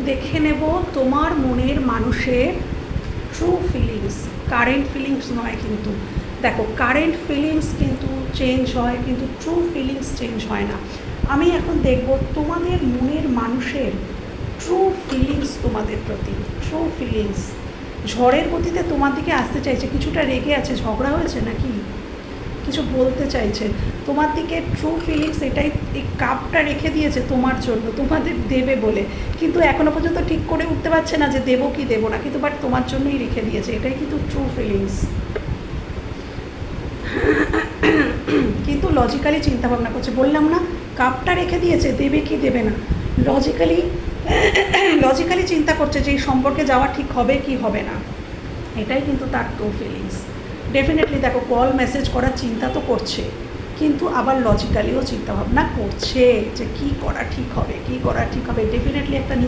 দেখে নেব তোমার মনের মানুষের ট্রু ফিলিংস, কারেন্ট ফিলিংস নয়। কিন্তু দেখো, কারেন্ট ফিলিংস কিন্তু চেঞ্জ হয়, কিন্তু ট্রু ফিলিংস চেঞ্জ হয় না। আমি এখন দেখব তোমাদের মনের মানুষের ট্রু ফিলিংস তোমাদের প্রতি, ট্রু ফিলিংস। ঝড়ের গতিতে তোমার দিকে আসতে চাইছে, কিছুটা রেগে আছে, ঝগড়া হয়েছে নাকি কিছু বলতে চাইছে তোমার দিকে। ট্রু ফিলিংস এটাই, এই কাপটা রেখে দিয়েছে তোমার জন্য, তোমাদের দেবে বলে, কিন্তু এখনও পর্যন্ত ঠিক করে উঠতে পারছে না যে দেবো কি দেবো না, কিন্তু বাট তোমার জন্যই রেখে দিয়েছে। এটাই কিন্তু ট্রু ফিলিংস। কিন্তু লজিক্যালি চিন্তাভাবনা করছে, বললাম না কাপটা রেখে দিয়েছে, দেবে কি দেবে না, লজিক্যালি চিন্তা করছে যে এই সম্পর্কে যাওয়া ঠিক হবে কি হবে না। এটাই কিন্তু তার ট্রু ফিলিংস। ডেফিনেটলি দেখো, কল মেসেজ করার চিন্তা তো করছে, কিন্তু আবার লজিক্যালিও চিন্তাভাবনা করছে যে কী করা ঠিক হবে, কী করা ঠিক হবে। ডেফিনেটলি একটা নিউ